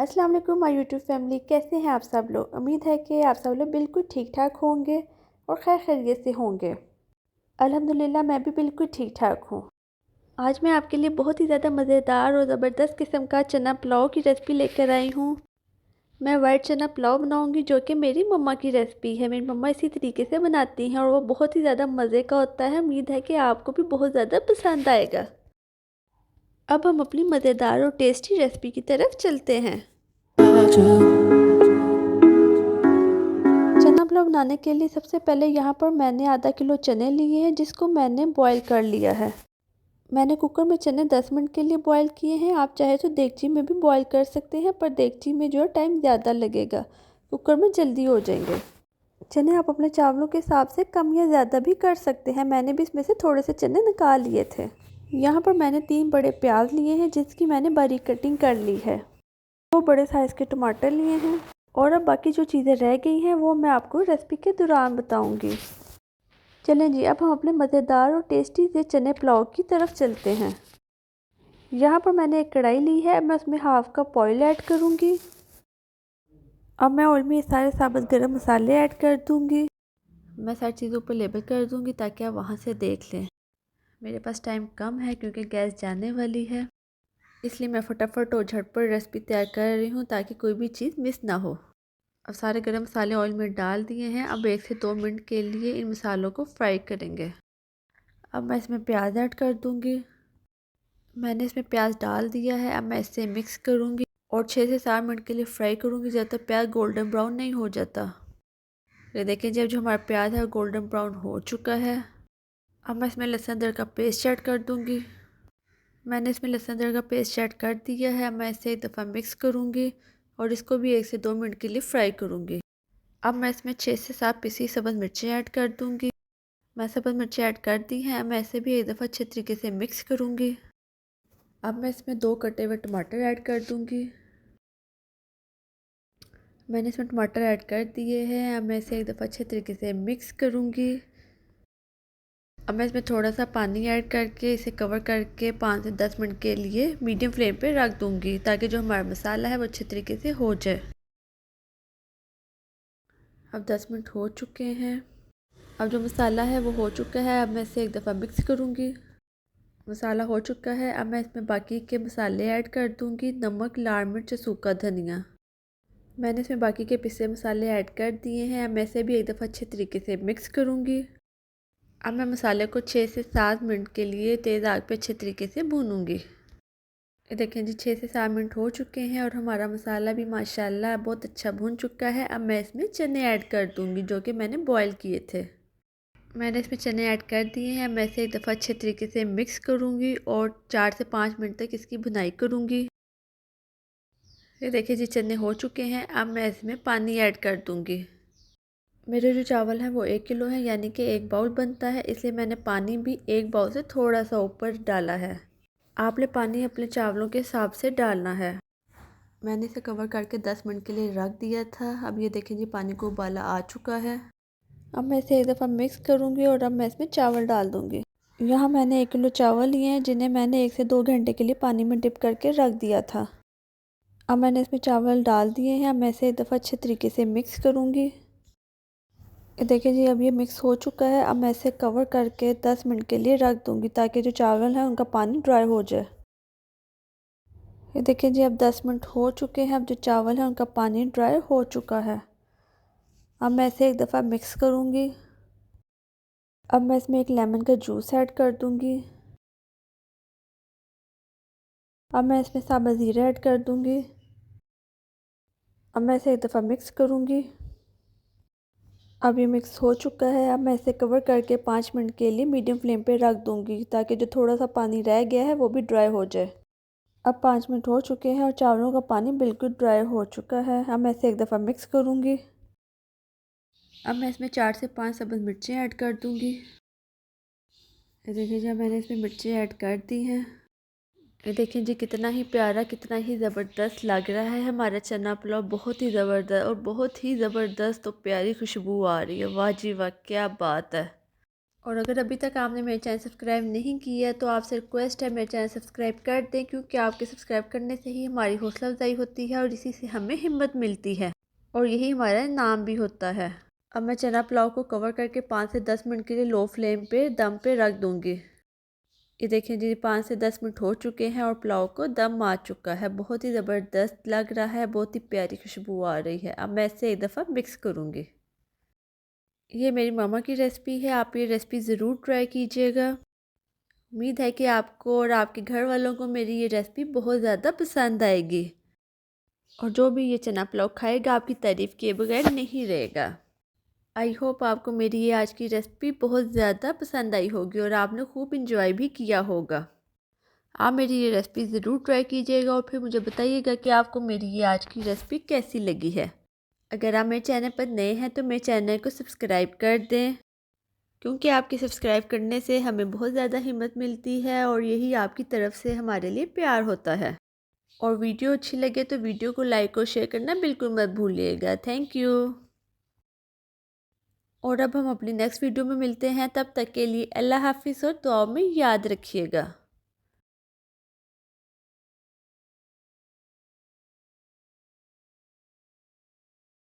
अस्सलाम वालेकुम my YouTube family, कैसे हैं आप सब लोग। उम्मीद है कि आप सब लोग बिल्कुल ठीक ठाक होंगे और खैर खैरियत से होंगे। अल्हम्दुलिल्लाह मैं भी बिल्कुल ठीक ठाक हूँ। आज मैं आपके लिए बहुत ही ज़्यादा मज़ेदार और ज़बरदस्त किस्म का चना पुलाव की रेसिपी लेकर आई हूँ। मैं वाइट चना पुलाव बनाऊँगी जो कि मेरी मम्मा की रेसिपी है। मेरी मम्मा इसी तरीके से बनाती हैं और वो बहुत ही ज़्यादा मज़े का होता है। उम्मीद है कि आपको भी बहुत ज़्यादा पसंद आएगा। अब हम अपनी मज़ेदार और टेस्टी रेसिपी की तरफ चलते हैं। चना पुलाव बनाने के लिए सबसे पहले यहाँ पर मैंने आधा किलो चने लिए हैं जिसको मैंने बॉईल कर लिया है। मैंने कुकर में चने 10 मिनट के लिए बॉईल किए हैं। आप चाहे तो देगची में भी बॉईल कर सकते हैं, पर देगची में जो है टाइम ज़्यादा लगेगा, कुकर में जल्दी हो जाएंगे। चने आप अपने चावलों के हिसाब से कम या ज़्यादा भी कर सकते हैं। मैंने भी इसमें से थोड़े से चने निकाल लिए थे। यहाँ पर मैंने 3 बड़े प्याज लिए हैं जिसकी मैंने बारीक कटिंग कर ली है। 2 बड़े साइज़ के टमाटर लिए हैं और अब बाकी जो चीज़ें रह गई हैं वो मैं आपको रेसिपी के दौरान बताऊंगी। चलें जी, अब हम अपने मज़ेदार और टेस्टी से चने पुलाव की तरफ चलते हैं। यहाँ पर मैंने एक कढ़ाई ली है। मैं उसमें हाफ कप ऑयल ऐड करूँगी। अब मैं ऑयल में ये सारे साबुत गरम मसाले ऐड कर दूँगी। मैं सारी चीज़ों पर लेबल कर दूँगी ताकि आप वहाँ से देख लें। मेरे पास टाइम कम है क्योंकि गैस जाने वाली है, इसलिए मैं फटाफट और झटपट रेसिपी तैयार कर रही हूँ ताकि कोई भी चीज़ मिस ना हो। अब सारे गरम मसाले ऑयल में डाल दिए हैं। अब 1 से 2 मिनट के लिए इन मसालों को फ्राई करेंगे। अब मैं इसमें प्याज ऐड कर दूँगी। मैंने इसमें प्याज डाल दिया है। अब मैं इसे मिक्स करूँगी और 6 से 7 मिनट के लिए फ्राई करूँगी जब तक प्याज गोल्डन ब्राउन नहीं हो जाता। ये देखिए, जब जो हमारा प्याज है गोल्डन ब्राउन हो चुका है। अब मैं इसमें लहसुन अदरक का पेस्ट ऐड कर दूँगी। मैंने इसमें लहसुन अदरक का पेस्ट ऐड कर दिया है। मैं इसे एक दफ़ा मिक्स करूँगी और इसको भी 1 से 2 मिनट के लिए फ्राई करूँगी। अब मैं इसमें 6 से 7 पिसी सब्ज़ मिर्चें ऐड कर दूँगी। मैं सब्ज़ मिर्चें ऐड कर दी हैं। मैं इसे भी एक दफ़ा अच्छे तरीके से मिक्स करूँगी। अब मैं इसमें 2 कटे हुए टमाटर ऐड कर दूँगी। मैंने इसमें टमाटर ऐड कर दिए हैं। अब मैं इसे एक दफ़ा अच्छे तरीके से मिक्स करूँगी। अब मैं इसमें थोड़ा सा पानी ऐड करके इसे कवर करके 5 से 10 मिनट के लिए मीडियम फ्लेम पे रख दूँगी ताकि जो हमारा मसाला है वो अच्छे तरीके से हो जाए। अब 10 मिनट हो चुके हैं। अब जो मसाला है वो हो चुका है। अब मैं इसे एक दफ़ा मिक्स करूँगी। मसाला हो चुका है। अब मैं इसमें बाकी के मसाले ऐड कर दूँगी। नमक, लाल मिर्च, सूखा धनिया। मैंने इसमें बाकी के पिसे मसाले ऐड कर दिए हैं। अब मैं इसे भी एक दफ़ा अच्छे तरीके से मिक्स करूँगी। अब मैं मसाले को 6 से 7 मिनट के लिए तेज़ आग पे अच्छे तरीके से भूनूंगी। देखें जी, 6 से 7 मिनट हो चुके हैं और हमारा मसाला भी माशाल्लाह बहुत अच्छा भून चुका है। अब मैं इसमें चने ऐड कर दूंगी जो कि मैंने बॉईल किए थे। मैंने इसमें चने ऐड कर दिए हैं। मैं इसे एक दफ़ा अच्छे तरीके से मिक्स करूँगी और 4 से 5 मिनट तक इसकी भुनाई करूँगी। ये देखिए जी, चने हो चुके हैं। अब मैं इसमें पानी ऐड कर दूँगी। मेरे जो चावल हैं वो 1 किलो हैं, यानी कि 1 बाउल बनता है, इसलिए मैंने पानी भी 1 बाउल से थोड़ा सा ऊपर डाला है। आपने पानी अपने चावलों के हिसाब से डालना है। मैंने इसे कवर करके 10 मिनट के लिए रख दिया था। अब ये देखें जी, पानी को उबाला आ चुका है। अब मैं इसे एक दफ़ा मिक्स करूँगी और अब मैं इसमें चावल डाल दूँगी। यहाँ मैंने 1 किलो चावल लिए हैं जिन्हें मैंने 1 से 2 घंटे के लिए पानी में डिप करके रख दिया था। अब मैंने इसमें चावल डाल दिए हैं। अब मैं इसे एक दफ़ा अच्छे तरीके से मिक्स करूँगी। देखिए जी, अब ये मिक्स हो चुका है। अब मैं इसे कवर करके 10 मिनट के लिए रख दूँगी ताकि जो चावल हैं उनका पानी ड्राई हो जाए। ये देखिए जी, अब 10 मिनट हो चुके हैं। अब जो चावल है उनका पानी ड्राई हो चुका है। अब मैं इसे एक दफ़ा मिक्स करूँगी। अब मैं इसमें एक लेमन का जूस ऐड कर दूँगी। अब मैं इसमें साबुत ज़ीरा ऐड कर दूँगी। अब मैं इसे एक दफ़ा मिक्स करूँगी। अब ये मिक्स हो चुका है। अब मैं इसे कवर करके 5 मिनट के लिए मीडियम फ्लेम पे रख दूँगी ताकि जो थोड़ा सा पानी रह गया है वो भी ड्राई हो जाए। अब 5 मिनट हो चुके हैं और चावलों का पानी बिल्कुल ड्राई हो चुका है। अब मैं इसे एक दफ़ा मिक्स करूँगी। अब मैं इसमें 4 से 5 सब्ज़ मिर्चें ऐड कर दूँगी। ये देखिए, जब मैंने इसमें मिर्चें ऐड कर दी हैं, ये देखिए जी, कितना ही प्यारा, कितना ही ज़बरदस्त लग रहा है हमारा चना पुलाव। बहुत ही ज़बरदस्त और बहुत ही ज़बरदस्त और प्यारी खुशबू आ रही है। वाह जी वाह, क्या बात है। और अगर अभी तक आपने मेरे चैनल सब्सक्राइब नहीं किया है तो आपसे रिक्वेस्ट है मेरे चैनल सब्सक्राइब कर दें, क्योंकि आपके सब्सक्राइब करने से ही हमारी हौसला अफजाई होती है और इसी से हमें हिम्मत मिलती है और यही हमारा नाम भी होता है। अब मैं चना पुलाव को कवर करके 5 से 10 मिनट के लिए लो फ्लेम पे दम पे रख दूँगी। ये देखें जी 5 से 10 मिनट हो चुके हैं और पुलाव को दम आ चुका है। बहुत ही ज़बरदस्त लग रहा है, बहुत ही प्यारी खुशबू आ रही है। अब मैं इसे एक दफ़ा मिक्स करूँगी। ये मेरी मामा की रेसिपी है, आप ये रेसिपी ज़रूर ट्राई कीजिएगा। उम्मीद है कि आपको और आपके घर वालों को मेरी ये रेसिपी बहुत ज़्यादा पसंद आएगी और जो भी ये चना पुलाव खाएगा आपकी तारीफ़ किए बगैर नहीं रहेगा। आई होप आपको मेरी ये आज की रेसिपी बहुत ज़्यादा पसंद आई होगी और आपने खूब इंजॉय भी किया होगा। आप मेरी ये रेसिपी ज़रूर ट्राई कीजिएगा और फिर मुझे बताइएगा कि आपको मेरी ये आज की रेसिपी कैसी लगी है। अगर आप मेरे चैनल पर नए हैं तो मेरे चैनल को सब्सक्राइब कर दें, क्योंकि आपके सब्सक्राइब करने से हमें बहुत ज़्यादा हिम्मत मिलती है और यही आपकी तरफ से हमारे लिए प्यार होता है। और वीडियो अच्छी लगे तो वीडियो को लाइक और शेयर करना बिल्कुल मत भूलिएगा। Thank you. और अब हम अपनी नेक्स्ट वीडियो में मिलते हैं, तब तक के लिए अल्लाह हाफिज़ और दुआ में याद रखिएगा।